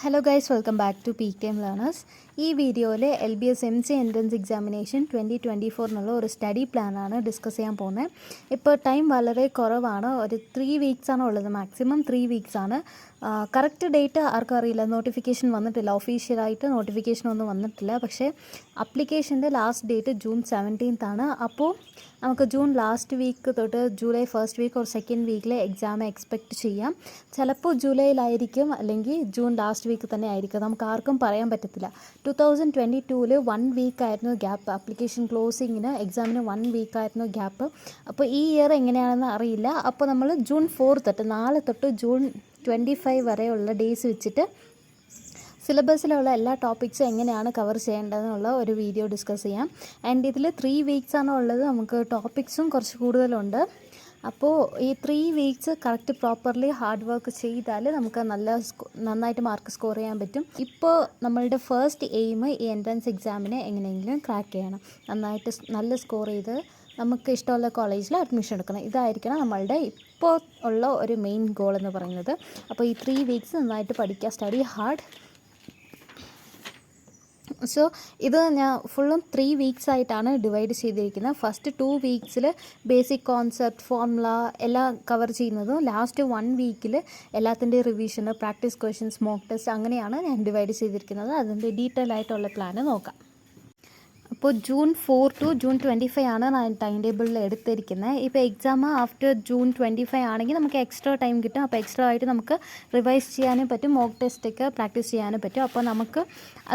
Hello guys, welcome back to PKM learners. ഈ വീഡിയോയിൽ LBS MC entrance examination 2024 എന്നുള്ള ഒരു സ്റ്റഡി പ്ലാനാണ് ഡിസ്കസ് ചെയ്യാൻ പോകുന്നത്. ഇപ്പോൾ ടൈം വളരെ കുറവാണ്, ഒരു 3 വീക്സാണ് ഉള്ളത്, മാക്സിമം 3 വീക്സാണ്. കറക്റ്റ് ഡേറ്റ് ആർക്കും അറിയില്ല, നോട്ടിഫിക്കേഷൻ വന്നിട്ടില്ല, ഒഫീഷ്യലായിട്ട് നോട്ടിഫിക്കേഷൻ ഒന്നും വന്നിട്ടില്ല. പക്ഷേ അപ്ലിക്കേഷൻ്റെ ലാസ്റ്റ് ഡേറ്റ് ജൂൺ 17th ആണ്. അപ്പോൾ നമുക്ക് ജൂൺ ലാസ്റ്റ് വീക്ക് തൊട്ട് July first week or second വീക്കിൽ എക്സാം എക്സ്പെക്റ്റ് ചെയ്യാം. ചിലപ്പോൾ ജൂലൈയിലായിരിക്കും, അല്ലെങ്കിൽ ജൂൺ ലാസ്റ്റ് വീക്ക് തന്നെ ആയിരിക്കും, നമുക്ക് ആർക്കും പറയാൻ പറ്റത്തില്ല. 2022 1 വീക്കായിരുന്നു ഗ്യാപ്പ്, ആപ്ലിക്കേഷൻ ക്ലോസിങ്ങിന് എക്സാമിന് 1 വീക്കായിരുന്നു ഗ്യാപ്പ്. അപ്പോൾ ഈ ഇയർ എങ്ങനെയാണെന്ന് അറിയില്ല. അപ്പോൾ നമ്മൾ ജൂൺ 4 തൊട്ട്, നാളെ തൊട്ട് ജൂൺ 25 വരെയുള്ള ഡേയ്സ് വെച്ചിട്ട് സിലബസിലുള്ള എല്ലാ ടോപ്പിക്സും എങ്ങനെയാണ് കവർ ചെയ്യേണ്ടതെന്നുള്ള ഒരു വീഡിയോ ഡിസ്കസ് ചെയ്യാം. ആൻഡ് ഇതിൽ 3 വീക്സാണ് ഉള്ളത്, നമുക്ക് ടോപ്പിക്സും കുറച്ച് കൂടുതലുണ്ട്. അപ്പോൾ ഈ 3 weeks correct properly hard work ചെയ്താൽ നമുക്ക് നന്നായിട്ട് മാർക്ക് സ്കോർ ചെയ്യാൻ പറ്റും. ഇപ്പോൾ നമ്മളുടെ ഫസ്റ്റ് എയിം ഈ എൻട്രൻസ് എക്സാമിനെ എങ്ങനെയെങ്കിലും ക്രാക്ക് ചെയ്യണം, നന്നായിട്ട് നല്ല സ്കോർ ചെയ്ത് നമുക്ക് ഇഷ്ടമുള്ള കോളേജിൽ അഡ്മിഷൻ എടുക്കണം. ഇതായിരിക്കണം നമ്മളുടെ ഇപ്പോൾ ഉള്ള ഒരു മെയിൻ ഗോൾ എന്ന് പറയുന്നത്. അപ്പോൾ ഈ 3 വീക്സ് നന്നായിട്ട് പഠിക്കുക, സ്റ്റഡി ഹാർഡ്. സോ ഇത് ഞാൻ ഫുള്ളും 3 വീക്സായിട്ടാണ് ഡിവൈഡ് ചെയ്തിരിക്കുന്നത്. ഫസ്റ്റ് 2 വീക്സിൽ ബേസിക് കോൺസെപ്റ്റ്, ഫോർമുല എല്ലാം കവർ ചെയ്യുന്നതും, ലാസ്റ്റ് 1 വീക്കിൽ എല്ലാത്തിൻ്റെയും റിവിഷന്, പ്രാക്ടീസ് ക്വസ്റ്റ്യൻസ്, മോക്ക് ടെസ്റ്റ്, അങ്ങനെയാണ് ഞാൻ ഡിവൈഡ് ചെയ്തിരിക്കുന്നത്. അതിൻ്റെ ഡീറ്റെയിൽ ആയിട്ടുള്ള പ്ലാന് നോക്കാം. അപ്പോൾ ജൂൺ 4 to ജൂൺ 25 ആണ് ഞാൻ ടൈം ടേബിളിൽ എടുത്തിരിക്കുന്നത്. ഇപ്പോൾ എക്സാം ആഫ്റ്റർ ജൂൺ 25 ആണെങ്കിൽ നമുക്ക് എക്സ്ട്രാ ടൈം കിട്ടും. അപ്പോൾ എക്സ്ട്രാ ആയിട്ട് നമുക്ക് റിവൈസ് ചെയ്യാനും പറ്റും, മോക്ക് ടെസ്റ്റൊക്കെ പ്രാക്ടീസ് ചെയ്യാനും പറ്റും. അപ്പോൾ നമുക്ക്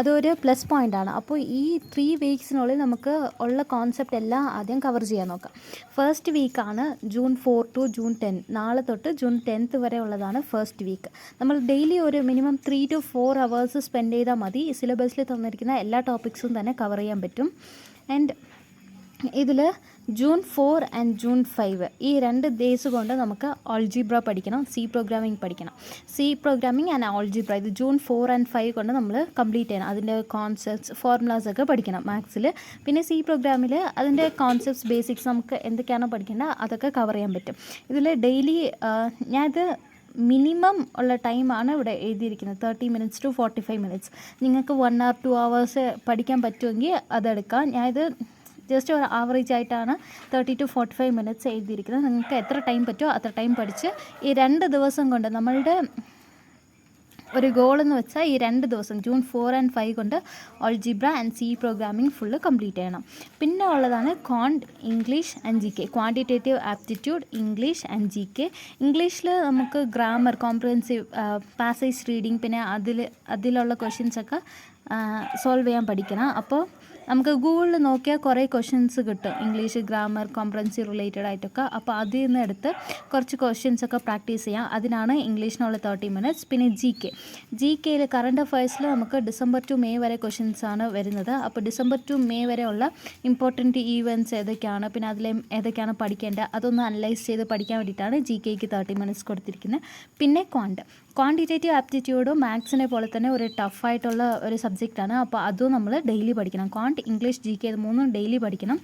അതൊരു പ്ലസ് പോയിൻ്റാണ്. അപ്പോൾ ഈ 3 വീക്സിനുള്ളിൽ നമുക്ക് ഉള്ള കോൺസെപ്റ്റ് എല്ലാം ആദ്യം കവർ ചെയ്യാൻ നോക്കാം. ഫസ്റ്റ് വീക്കാണ് ജൂൺ 4 to ജൂൺ 10, നാളെ തൊട്ട് ജൂൺ 10th വരെ ഉള്ളതാണ് ഫസ്റ്റ് വീക്ക്. നമ്മൾ ഡെയിലി ഒരു മിനിമം 3 to 4 hours സ്പെൻഡ് ചെയ്താൽ മതി, സിലബസിൽ തന്നിരിക്കുന്ന എല്ലാ ടോപ്പിക്സും തന്നെ കവർ ചെയ്യാൻ പറ്റും. ആൻഡ് ഇതിൽ ജൂൺ 4 and ജൂൺ 5 ഈ 2 ഡേയ്സ് കൊണ്ട് നമുക്ക് ആൾജിബ്ര പഠിക്കണം, സി പ്രോഗ്രാമിംഗ് പഠിക്കണം. സി പ്രോഗ്രാമിംഗ് ആൻഡ് ആൾജിബ്ര ഇത് ജൂൺ 4 and 5 കൊണ്ട് നമ്മൾ കംപ്ലീറ്റ് ചെയ്യണം. അതിൻ്റെ കോൺസെപ്റ്റ്സ്, ഫോർമുലാസ് ഒക്കെ പഠിക്കണം മാത്സിൽ. പിന്നെ സി പ്രോഗ്രാമിൽ അതിൻ്റെ കോൺസെപ്റ്റ്സ്, ബേസിക്സ് നമുക്ക് എന്തൊക്കെയാണോ പഠിക്കേണ്ടത് അതൊക്കെ കവർ ചെയ്യാൻ പറ്റും. ഇതിൽ ഡെയിലി ഞാനിത് മിനിമം ഉള്ള ടൈമാണ് ഇവിടെ എഴുതിയിരിക്കുന്നത്, 30 minutes to 45 minutes. നിങ്ങൾക്ക് 1 or 2 hours പഠിക്കാൻ പറ്റുമെങ്കിൽ അതെടുക്കാം. ഞാനിത് ജസ്റ്റ് ഒരു ആവറേജ് ആയിട്ടാണ് 30 to 45 minutes എഴുതിയിരിക്കുന്നത്. നിങ്ങൾക്ക് എത്ര ടൈം പറ്റുമോ അത്ര ടൈം പഠിച്ച് ഈ 2 ദിവസം കൊണ്ട് നമ്മളുടെ ഒരു ഗോളെന്ന് വെച്ചാൽ ഈ 2 ദിവസം ജൂൺ 4 and 5 കൊണ്ട് algebra and C programming full complete ചെയ്യണം. പിന്നെ ഉള്ളതാണ് English and GK, quantitative aptitude, English and GK. ഇംഗ്ലീഷിൽ നമുക്ക് ഗ്രാമർ, കോംപ്രിഹെൻസീവ്, പാസേജ് റീഡിങ്, പിന്നെ അതിലുള്ള ക്വസ്റ്റ്യൻസൊക്കെ സോൾവ് ചെയ്യാൻ പഠിക്കണം. അപ്പോൾ നമുക്ക് ഗൂഗിളിൽ നോക്കിയാൽ കുറേ ക്വസ്റ്റ്യൻസ് കിട്ടും, ഇംഗ്ലീഷ്, ഗ്രാമർ, കോംപ്രിഹെൻസീവ് റിലേറ്റഡ് ആയിട്ടൊക്കെ. അപ്പോൾ അതിൽ നിന്ന് എടുത്ത് കുറച്ച് ക്വസ്റ്റ്യൻസൊക്കെ പ്രാക്ടീസ് ചെയ്യാം. അതിനാണ് ഇംഗ്ലീഷിനുള്ള 30 minutes. പിന്നെ GKയിൽ കറണ്ട് അഫയേഴ്സിൽ നമുക്ക് ഡിസംബർ ടു മെയ് വരെ ക്വസ്റ്റ്യൻസ് ആണ് വരുന്നത്. അപ്പോൾ ഡിസംബർ ടു മെയ് വരെ ഉള്ള ഇമ്പോർട്ടൻറ്റ് ഈവൻറ്റ്സ് ഏതൊക്കെയാണ്, പിന്നെ അതിൽ ഏതൊക്കെയാണ് പഠിക്കേണ്ടത്, അതൊന്ന് അനലൈസ് ചെയ്ത് പഠിക്കാൻ വേണ്ടിയിട്ടാണ് GKക്ക് 30 minutes കൊടുത്തിരിക്കുന്നത്. പിന്നെ ക്വാണ്ടിറ്റേറ്റീവ് ആപ്റ്റിറ്റ്യൂഡും മാത്സിനെ പോലെ തന്നെ ഒരു ടഫായിട്ടുള്ള ഒരു സബ്ജക്റ്റാണ്. അപ്പോൾ അതും നമ്മൾ ഡെയിലി പഠിക്കണം. ഇംഗ്ലീഷ്, GK ഇത് 3 ഡെയിലി പഠിക്കണം.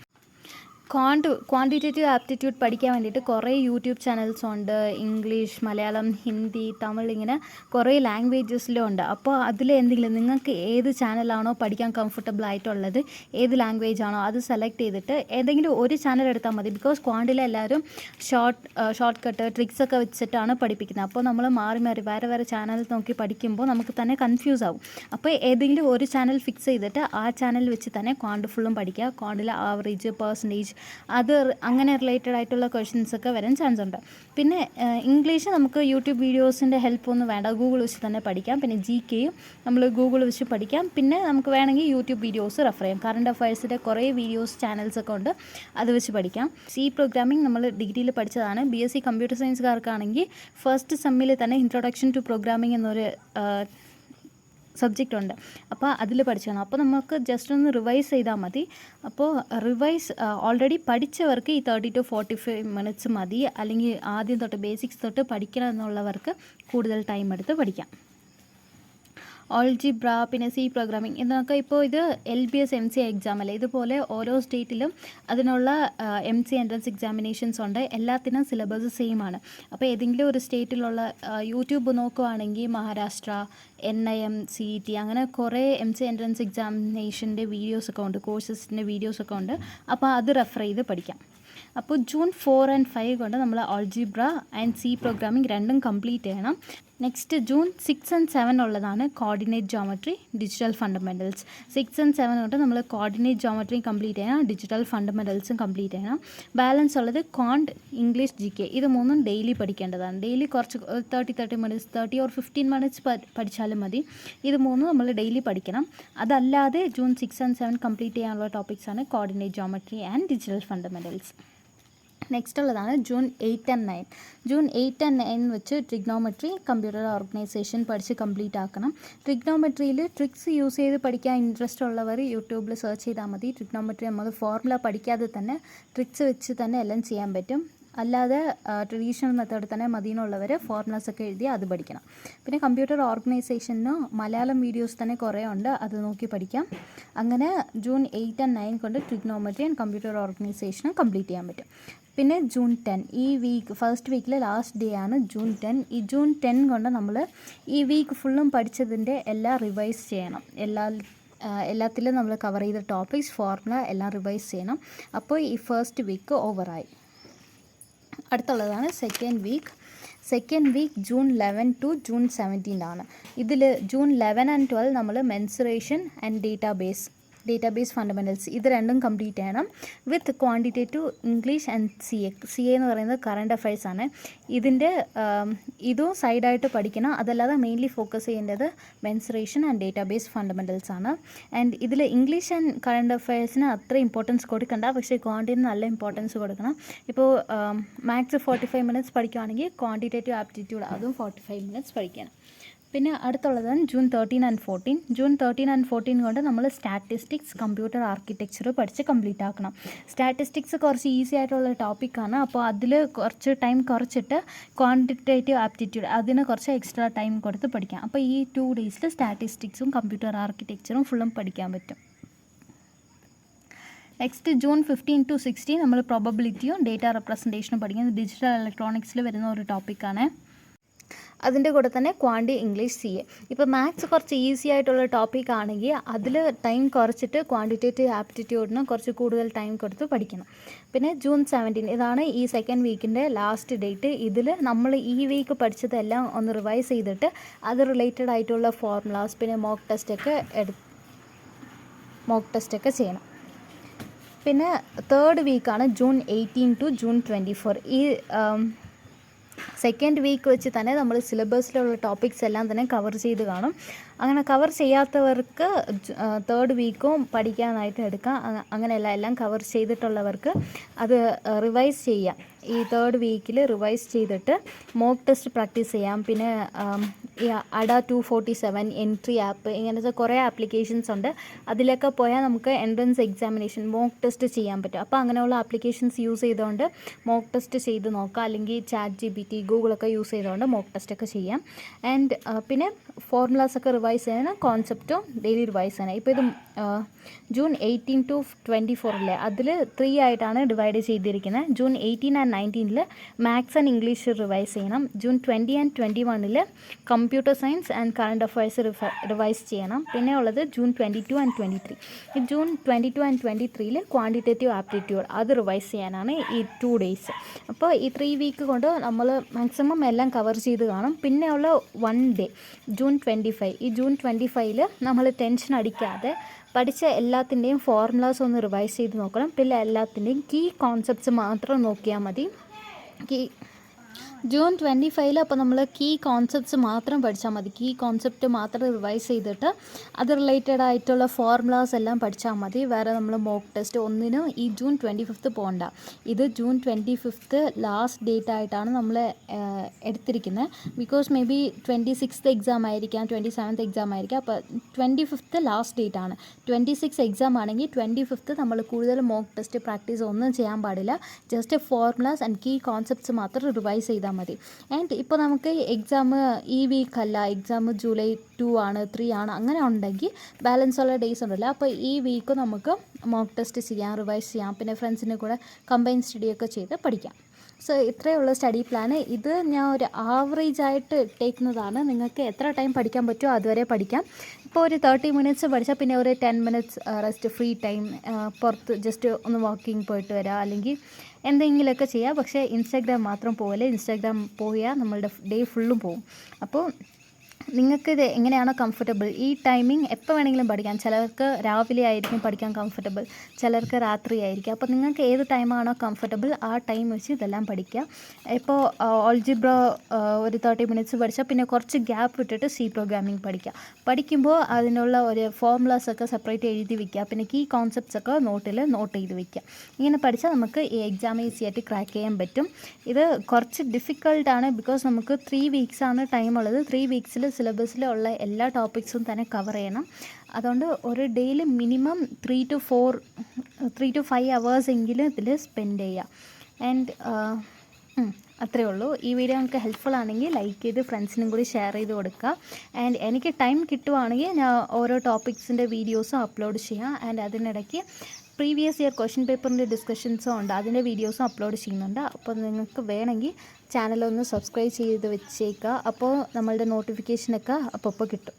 ക്വാണ്ടിറ്റേറ്റീവ് ആപ്റ്റിറ്റ്യൂഡ് പഠിക്കാൻ വേണ്ടിയിട്ട് കുറേ യൂട്യൂബ് ചാനൽസ് ഉണ്ട്, ഇംഗ്ലീഷ്, മലയാളം, ഹിന്ദി, തമിഴ്, ഇങ്ങനെ കുറേ ലാംഗ്വേജസിലും ഉണ്ട്. അപ്പോൾ അതിൽ എന്തെങ്കിലും നിങ്ങൾക്ക് ഏത് ചാനലാണോ പഠിക്കാൻ കംഫർട്ടബിൾ ആയിട്ടുള്ളത്, ഏത് ലാംഗ്വേജ് ആണോ അത് സെലക്ട് ചെയ്തിട്ട് ഏതെങ്കിലും ഒരു ചാനൽ എടുത്താൽ മതി. ബിക്കോസ് ക്വാണ്ടിൽ എല്ലാവരും ഷോർട്ട് കട്ട് ട്രിക്സൊക്കെ വെച്ചിട്ടാണ് പഠിപ്പിക്കുന്നത്. അപ്പോൾ നമ്മൾ മാറി വേറെ ചാനൽ നോക്കി പഠിക്കുമ്പോൾ നമുക്ക് തന്നെ കൺഫ്യൂസ് ആവും. അപ്പോൾ ഏതെങ്കിലും ഒരു ചാനൽ ഫിക്സ് ചെയ്തിട്ട് ആ ചാനൽ വെച്ച് തന്നെ ക്വാണ്ട് ഫുള്ളും പഠിക്കുക. ക്വാണ്ടിലെ ആവറേജ്, പെർസെൻറ്റേജ്, അത് അങ്ങനെ റിലേറ്റഡ് ആയിട്ടുള്ള ക്വസ്റ്റ്യൻസൊക്കെ വരാൻ ചാൻസ് ഉണ്ട്. പിന്നെ ഇംഗ്ലീഷ് നമുക്ക് യൂട്യൂബ് വീഡിയോസിൻ്റെ ഹെൽപ്പൊന്നും വേണ്ട, ഗൂഗിൾ വെച്ച് തന്നെ പഠിക്കാം. പിന്നെ GKയും നമ്മൾ ഗൂഗിൾ വെച്ച് പഠിക്കാം. പിന്നെ നമുക്ക് വേണമെങ്കിൽ യൂട്യൂബ് വീഡിയോസ് റെഫർ ചെയ്യാം. കറണ്ട് അഫയേഴ്സിൻ്റെ കുറേ വീഡിയോസ് ചാനൽസൊക്കെ ഉണ്ട്, അത് വെച്ച് പഠിക്കാം. സി പ്രോഗ്രാമിംഗ് നമ്മൾ ഡിഗ്രിയിൽ പഠിച്ചതാണ്. BSc കമ്പ്യൂട്ടർ സയൻസുകാർക്കാണെങ്കിൽ ഫസ്റ്റ് സെമ്മിൽ തന്നെ ഇൻട്രൊഡക്ഷൻ ടു പ്രോഗ്രാമിംഗ് എന്നൊരു സബ്ജക്റ്റ് ഉണ്ട്. അപ്പോൾ അതിൽ പഠിച്ചാണ്. അപ്പോൾ നമുക്ക് ജസ്റ്റ് ഒന്ന് റിവൈസ് ചെയ്താൽ മതി. അപ്പോൾ ഓൾറെഡി പഠിച്ചവർക്ക് ഈ 30 to 45 minutes മതി. അല്ലെങ്കിൽ ആദ്യം തൊട്ട് ബേസിക്സ് തൊട്ട് പഠിക്കണം എന്നുള്ളവർക്ക് കൂടുതൽ ടൈം എടുത്ത് പഠിക്കാം. ഓൾജിബ്ര, പിന്നെ സി പ്രോഗ്രാമിംഗ് എന്നൊക്കെ ഇപ്പോൾ ഇത് LBS MCA എക്സാം അല്ലേ, ഇതുപോലെ ഓരോ സ്റ്റേറ്റിലും അതിനുള്ള MCA എൻട്രൻസ് എക്സാമിനേഷൻസ് ഉണ്ട്. എല്ലാത്തിനും സിലബസ് സെയിം ആണ്. അപ്പോൾ ഏതെങ്കിലും ഒരു സ്റ്റേറ്റിലുള്ള യൂട്യൂബ് നോക്കുവാണെങ്കിൽ മഹാരാഷ്ട്ര, NIM, CET അങ്ങനെ കുറേ MCA എൻട്രൻസ് എക്സാമിനേഷൻ്റെ വീഡിയോസൊക്കെ ഉണ്ട്, കോഴ്സസിൻ്റെ വീഡിയോസൊക്കെ ഉണ്ട്. അപ്പോൾ അത് റെഫർ ചെയ്ത് പഠിക്കാം. അപ്പോൾ ജൂൺ 4 and 5 കൊണ്ട് നമ്മൾ ഓൾജിബ്ര ആൻഡ് സി പ്രോഗ്രാമിംഗ് രണ്ടും കംപ്ലീറ്റ് ചെയ്യണം. നെക്സ്റ്റ് ജൂൺ 6 and 7 ഉള്ളതാണ് coordinate geometry, digital fundamentals. 6 and 7 തൊട്ട് നമ്മൾ കോർഡിനേറ്റ് ജോമെട്രിയും കംപ്ലീറ്റ് ചെയ്യണം, ഡിജിറ്റൽ ഫണ്ടമെൻറ്റൽസും കംപ്ലീറ്റ് ചെയ്യണം. ബാലൻസ് ഉള്ളത് ക്വാണ്ട്, ഇംഗ്ലീഷ്, GK. ഇത് മൂന്നും ഡെയിലി പഠിക്കേണ്ടതാണ്. ഡെയിലി കുറച്ച് 30 minutes 30 or 15 minutes പഠിച്ചാലും മതി. ഇത് മൂന്നും നമ്മൾ ഡെയിലി പഠിക്കണം. അതല്ലാതെ ജൂൺ 6 and 7 കംപ്ലീറ്റ് ചെയ്യാനുള്ള ടോപ്പിക്സാണ് coordinate geometry and digital fundamentals. Next ഉള്ളതാണ് ജൂൺ 8 and 9. ജൂൺ 8 and 9 വെച്ച് ട്രിഗ്നോമെട്രി, കമ്പ്യൂട്ടർ ഓർഗനൈസേഷൻ പഠിച്ച് കംപ്ലീറ്റ് ആക്കണം. ട്രിഗ്നോമെട്രിയിൽ ട്രിക്സ് യൂസ് ചെയ്ത് പഠിക്കാൻ ഇൻട്രസ്റ്റ് ഉള്ളവർ യൂട്യൂബിൽ സെർച്ച് ചെയ്താൽ മതി. ട്രിഗ്നോമെട്രി നമ്മൾ ഫോർമുല പഠിക്കാതെ തന്നെ ട്രിക്സ് വെച്ച് തന്നെ എല്ലാം ചെയ്യാൻ പറ്റും. അല്ലാതെ ട്രഡീഷണൽ മെത്തേഡ് തന്നെ മതിയെന്നുള്ളവർ ഫോർമുലാസൊക്കെ എഴുതി അത് പഠിക്കണം. പിന്നെ കമ്പ്യൂട്ടർ ഓർഗനൈസേഷന് മലയാളം വീഡിയോസ് തന്നെ കുറേ ഉണ്ട്, അത് നോക്കി പഠിക്കാം. അങ്ങനെ ജൂൺ 8 and 9 കൊണ്ട് ട്രിഗ്നോമെട്രി ആൻഡ് കമ്പ്യൂട്ടർ ഓർഗനൈസേഷനും കംപ്ലീറ്റ് ചെയ്യാൻ പറ്റും. പിന്നെ ജൂൺ 10, ഈ വീക്ക് ഫസ്റ്റ് വീക്കിലെ ലാസ്റ്റ് ഡേ ആണ് ജൂൺ 10. ഈ ജൂൺ 10 കൊണ്ട് നമ്മൾ ഈ വീക്ക് ഫുള്ളും പഠിച്ചതിൻ്റെ എല്ലാം റിവൈസ് ചെയ്യണം. എല്ലാത്തിലും നമ്മൾ കവർ ചെയ്ത ടോപ്പിക്സ്, ഫോർമുല എല്ലാം റിവൈസ് ചെയ്യണം. അപ്പോൾ ഈ ഫസ്റ്റ് വീക്ക് ഓവറായി. അടുത്തുള്ളതാണ് second week June 11 to June 17 ആണ്. ഇതിൽ ജൂൺ 11 and 12 നമ്മൾ മെൻസുറേഷൻ ആൻഡ് ഡേറ്റാബേസ് ഫണ്ടമെൻറ്റൽസ് ഇത് രണ്ടും കംപ്ലീറ്റ് ചെയ്യണം വിത്ത് ക്വാണ്ടിറ്റേറ്റീവ് ഇംഗ്ലീഷ് ആൻഡ് CA എന്ന് പറയുന്നത് കറണ്ട് അഫയേഴ്സ് ആണ്. ഇതും സൈഡായിട്ട് പഠിക്കണം. അതല്ലാതെ മെയിൻലി ഫോക്കസ് ചെയ്യേണ്ടത് മെൻസുറേഷൻ ആൻഡ് ഡേറ്റാബേസ് ഫണ്ടമെൻറ്റൽസ് ആണ്. ആൻഡ് ഇതിൽ ഇംഗ്ലീഷ് ആൻഡ് കറണ്ട് അഫയേഴ്സിന് അത്ര ഇമ്പോർട്ടൻസ് കൊടുക്കണ്ട, പക്ഷേ ക്വാണ്ടിറ്റിന് നല്ല ഇമ്പോർട്ടൻസ് കൊടുക്കണം. ഇപ്പോൾ മാത്സ് 45 minutes പഠിക്കുകയാണെങ്കിൽ ക്വാണ്ടിറ്റേറ്റീവ് ആപ്റ്റിറ്റ്യൂഡ് അതും 45 minutes പഠിക്കണം. പിന്നെ അടുത്തുള്ളതാണ് ജൂൺ 13 and 14. ജൂൺ 13 and 14 കൊണ്ട് നമ്മൾ സ്റ്റാറ്റിസ്റ്റിക്സ്, കമ്പ്യൂട്ടർ ആർക്കിടെക്ചർ പഠിച്ച് കംപ്ലീറ്റ് ആക്കണം. സ്റ്റാറ്റിസ്റ്റിക്സ് കുറച്ച് ഈസി ആയിട്ടുള്ള ടോപ്പിക്കാണ്. അപ്പോൾ അതിൽ കുറച്ച് ടൈം കുറച്ചിട്ട് ക്വാണ്ടിറ്റേറ്റീവ് ആപ്റ്റിറ്റ്യൂഡ് അതിന് കുറച്ച് എക്സ്ട്രാ ടൈം കൊടുത്ത് പഠിക്കാം. അപ്പോൾ ഈ 2 days സ്റ്റാറ്റിസ്റ്റിക്സും കമ്പ്യൂട്ടർ ആർക്കിടെക്ചറും ഫുള്ളും പഠിക്കാൻ പറ്റും. നെക്സ്റ്റ് ജൂൺ 15 to 16 നമ്മൾ പ്രോബബിലിറ്റിയും ഡേറ്റ റെപ്രസെൻറ്റേഷനും പഠിക്കുന്നത് ഡിജിറ്റൽ ഇലക്ട്രോണിക്സിൽ വരുന്ന ഒരു ടോപ്പിക്കാണ്. അതിൻ്റെ കൂടെ തന്നെ ക്വാണ്ടി, ഇംഗ്ലീഷ്, CA. ഇപ്പോൾ മാത്സ് കുറച്ച് ഈസി ആയിട്ടുള്ള ടോപ്പിക് ആണെങ്കിൽ അതിൽ ടൈം കുറച്ചിട്ട് ക്വാണ്ടിറ്റേറ്റീവ് ആപ്റ്റിറ്റ്യൂഡിന് കുറച്ച് കൂടുതൽ ടൈം കൊടുത്ത് പഠിക്കണം. പിന്നെ ജൂൺ 17 ഇതാണ് ഈ സെക്കൻഡ് വീക്കിൻ്റെ ലാസ്റ്റ് ഡേറ്റ്. ഇതിൽ നമ്മൾ ഈ വീക്ക് പഠിച്ചതെല്ലാം ഒന്ന് റിവൈസ് ചെയ്തിട്ട് അത് റിലേറ്റഡ് ആയിട്ടുള്ള ഫോർമുലാസ് പിന്നെ മോക്ക് ടെസ്റ്റൊക്കെ ചെയ്യണം. പിന്നെ തേർഡ് വീക്കാണ് ജൂൺ 18 to June 24. ഈ സെക്കൻഡ് വീക്ക് വെച്ച് തന്നെ നമ്മൾ സിലബസിലുള്ള ടോപ്പിക്സ് എല്ലാം തന്നെ കവർ ചെയ്ത് കാണും. അങ്ങനെ കവർ ചെയ്യാത്തവർക്ക് തേർഡ് വീക്കും പഠിക്കാനായിട്ട് എടുക്കാം. അങ്ങനെയല്ല, എല്ലാം കവർ ചെയ്തിട്ടുള്ളവർക്ക് അത് റിവൈസ് ചെയ്യാം. ഈ തേർഡ് വീക്കിൽ റിവൈസ് ചെയ്തിട്ട് മോക്ക് ടെസ്റ്റ് പ്രാക്ടീസ് ചെയ്യാം. പിന്നെ ഈ അഡ 247 എൻട്രി ആപ്പ് ഇങ്ങനത്തെ കുറേ ആപ്ലിക്കേഷൻസ് ഉണ്ട്. അതിലൊക്കെ പോയാൽ നമുക്ക് എൻട്രൻസ് എക്സാമിനേഷൻ മോക്ക് ടെസ്റ്റ് ചെയ്യാൻ പറ്റും. അപ്പോൾ അങ്ങനെയുള്ള ആപ്ലിക്കേഷൻസ് യൂസ് ചെയ്തുകൊണ്ട് മോക്ക് ടെസ്റ്റ് ചെയ്ത് നോക്കാം. അല്ലെങ്കിൽ ChatGPT, ഗൂഗിളൊക്കെ യൂസ് ചെയ്തുകൊണ്ട് മോക്ക് ടെസ്റ്റൊക്കെ ചെയ്യാം. ആൻഡ് പിന്നെ ഫോർമുലാസൊക്കെ റിവൈസ് ചെയ്യാൻ കോൺസെപ്റ്റും ഡെയിലി റിവൈസ് ചെയ്യാൻ. ഇപ്പോൾ ഇത് ജൂൺ 18 to 24 അല്ലേ, അതിൽ 3 ആയിട്ടാണ് ഡിവൈഡ് ചെയ്തിരിക്കുന്നത്. June 18 and 19 maths and English revise ചെയ്യണം. June 20 and 21 computer science and current affairs revise ചെയ്യണം. പിന്നെ ഉള്ളത് ജൂൺ 22 and 23. ഈ ജൂൺ 22 and 23 ക്വാണ്ടിറ്റേറ്റീവ് ആപ്റ്റിറ്റ്യൂഡ് അത് റിവൈസ് ചെയ്യാനാണ് ഈ 2 days. അപ്പോൾ ഈ 3 വീക്ക് കൊണ്ട് നമ്മൾ മാക്സിമം എല്ലാം കവർ ചെയ്ത് കാണും. പിന്നെ ഉള്ള 1 day ജൂൺ 25. ഈ ജൂൺ 25 നമ്മൾ ടെൻഷൻ അടിക്കാതെ പഠിച്ച എല്ലാത്തിൻ്റെയും ഫോർമുലാസ് ഒന്ന് റിവൈസ് ചെയ്ത് നോക്കണം. പിന്നെ എല്ലാത്തിൻ്റെയും കീ കോൺസെപ്റ്റ്സ് മാത്രം നോക്കിയാൽ മതി. ജൂൺ 25 അപ്പോൾ നമ്മൾ കീ കോൺസെപ്റ്റ്സ് മാത്രം പഠിച്ചാൽ മതി. കീ കോൺസെപ്റ്റ് മാത്രം റിവൈസ് ചെയ്തിട്ട് അത് റിലേറ്റഡ് ആയിട്ടുള്ള ഫോർമുലാസ് എല്ലാം പഠിച്ചാൽ മതി. വേറെ നമ്മൾ മോക്ക് ടെസ്റ്റ് ഒന്നിനും ഈ ജൂൺ 25 പോകണ്ട. ഇത് ജൂൺ 25 ലാസ്റ്റ് ഡേറ്റ് ആയിട്ടാണ് നമ്മൾ എടുത്തിരിക്കുന്നത്. Because may be 26th exam ആയിരിക്കാം, 27th എക്സാം ആയിരിക്കാം. അപ്പോൾ 25 ലാസ്റ്റ് ഡേറ്റ് ആണ്. 26 എക്സാം ആണെങ്കിൽ 25 നമ്മൾ കൂടുതൽ മോക്ക് ടെസ്റ്റ് പ്രാക്ടീസ് ഒന്നും ചെയ്യാൻ പാടില്ല. Just formulas and key concepts മാത്രം റിവൈസ് ചെയ്താൽ ചെയ്താൽ മതി. ആൻഡ് ഇപ്പോൾ നമുക്ക് എക്സാം ഈ വീക്ക് അല്ല, എക്സാം ജൂലൈ 2 ആണ് 3 ആണ് അങ്ങനെ ഉണ്ടെങ്കിൽ ബാലൻസ് ഉള്ള ഡേയ്സ് ഉണ്ടല്ലോ, അപ്പോൾ ഈ വീക്ക് നമുക്ക് മോക്ക് ടെസ്റ്റ് ചെയ്യാം, റിവൈസ് ചെയ്യാം, പിന്നെ ഫ്രണ്ട്സിൻ്റെ കൂടെ കമ്പൈൻ സ്റ്റഡിയൊക്കെ ചെയ്ത് പഠിക്കാം. സോ ഇത്രയേ ഉള്ളൂ സ്റ്റഡി പ്ലാൻ. ഇത് ഞാൻ ഒരു ആവറേജ് ആയിട്ട് ഇട്ടേക്കുന്നതാണ്. നിങ്ങൾക്ക് എത്ര ടൈം പഠിക്കാൻ പറ്റുമോ അതുവരെ പഠിക്കാം. ഇപ്പോൾ ഒരു 30 മിനിറ്റ്സ് പഠിച്ചാൽ പിന്നെ ഒരു 10 മിനിറ്റ്സ് റെസ്റ്റ്, ഫ്രീ ടൈം, പുറത്ത് ജസ്റ്റ് ഒന്ന് വാക്കിംഗ് പോയിട്ട് വരാം, അല്ലെങ്കിൽ എന്തെങ്കിലുമൊക്കെ ചെയ്യാം. പക്ഷേ ഇൻസ്റ്റാഗ്രാം മാത്രം പോകല്ലേ. ഇൻസ്റ്റാഗ്രാം പോയാൽ നമ്മളുടെ ഡേ ഫുള്ളും പോകും. അപ്പോൾ നിങ്ങൾക്കിത് എങ്ങനെയാണോ കംഫർട്ടബിൾ, ഈ ടൈമിംഗ് എപ്പോൾ വേണമെങ്കിലും പഠിക്കാം. ചിലർക്ക് രാവിലെ ആയിരിക്കും പഠിക്കാൻ കംഫർട്ടബിൾ, ചിലർക്ക് രാത്രി ആയിരിക്കും. അപ്പോൾ നിങ്ങൾക്ക് ഏത് ടൈമാണോ കംഫർട്ടബിൾ ആ ടൈം വെച്ച് ഇതെല്ലാം പഠിക്കുക. ഇപ്പോൾ ഓൾജിബ്ര ഒരു 30 മിനിറ്റ്സ് പഠിച്ചാൽ പിന്നെ കുറച്ച് ഗ്യാപ്പ് വിട്ടിട്ട് സി പ്രോഗ്രാമിംഗ് പഠിക്കുക. പഠിക്കുമ്പോൾ അതിനുള്ള ഒരു ഫോർമുലാസൊക്കെ സെപ്പറേറ്റ് എഴുതി വയ്ക്കുക. പിന്നെ കീ കോൺസെപ്റ്റ്സൊക്കെ നോട്ടിൽ നോട്ട് ചെയ്ത് വയ്ക്കുക. ഇങ്ങനെ പഠിച്ചാൽ നമുക്ക് ഈ എക്സാം ഈസി ആയിട്ട് ക്രാക്ക് ചെയ്യാൻ പറ്റും. ഇത് കുറച്ച് ഡിഫിക്കൾട്ടാണ്, ബിക്കോസ് നമുക്ക് 3 വീക്സാണ് ടൈം ഉള്ളത്. 3 വീക്സിൽ സിലബസിലുള്ള എല്ലാ ടോപ്പിക്സും തന്നെ കവർ ചെയ്യണം. അതുകൊണ്ട് ഒരു ഡേയിൽ മിനിമം 3 to 5 hours എങ്കിലും ഇതിൽ സ്പെൻഡ് ചെയ്യുക. ആൻഡ് അത്രയേ ഉള്ളൂ. ഈ വീഡിയോ നിങ്ങൾക്ക് ഹെൽപ്ഫുൾ ആണെങ്കിൽ ലൈക്ക് ചെയ്ത് ഫ്രണ്ട്സിനും കൂടി ഷെയർ ചെയ്ത് കൊടുക്കുക. ആൻഡ് എനിക്ക് ടൈം കിട്ടുവാണെങ്കിൽ ഞാൻ ഓരോ ടോപ്പിക്സിൻ്റെ വീഡിയോസും അപ്ലോഡ് ചെയ്യാം. ആൻഡ് അതിനിടയ്ക്ക് പ്രീവിയസ് ഇയർ ക്വസ്റ്റ്യൻ പേപ്പറിൻ്റെ ഡിസ്കഷൻസും ഉണ്ട്, അതിൻ്റെ വീഡിയോസും അപ്ലോഡ് ചെയ്യുന്നുണ്ട്. അപ്പോൾ നിങ്ങൾക്ക് വേണമെങ്കിൽ ചാനലൊന്ന് സബ്സ്ക്രൈബ് ചെയ്ത് വെച്ചേക്കുക. അപ്പോൾ നമ്മളുടെ നോട്ടിഫിക്കേഷനൊക്കെ അപ്പോൾ കിട്ടും.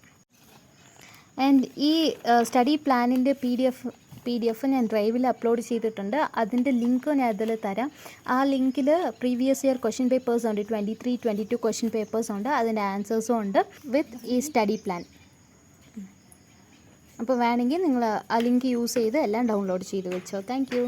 ആൻഡ് ഈ സ്റ്റഡി പ്ലാനിൻ്റെ പി ഡി എഫ് ഞാൻ ഡ്രൈവിൽ അപ്ലോഡ് ചെയ്തിട്ടുണ്ട്. അതിൻ്റെ ലിങ്ക് ഞാൻ അതിൽ തരാം. ആ ലിങ്കിൽ പ്രീവിയസ് ഇയർ ക്വസ്റ്റ്യൻ പേപ്പേഴ്സ് ഉണ്ട്, 23, 22 ക്വസ്റ്റ്യൻ പേപ്പേഴ്സ് ഉണ്ട്, അതിൻ്റെ ആൻസേഴ്സും ഉണ്ട് വിത്ത് ഈ സ്റ്റഡി പ്ലാൻ. അപ്പോൾ വേണമെങ്കിൽ നിങ്ങൾ ആ ലിങ്ക് യൂസ് ചെയ്ത് എല്ലാം ഡൗൺലോഡ് ചെയ്ത് വെച്ചോ. Thank you.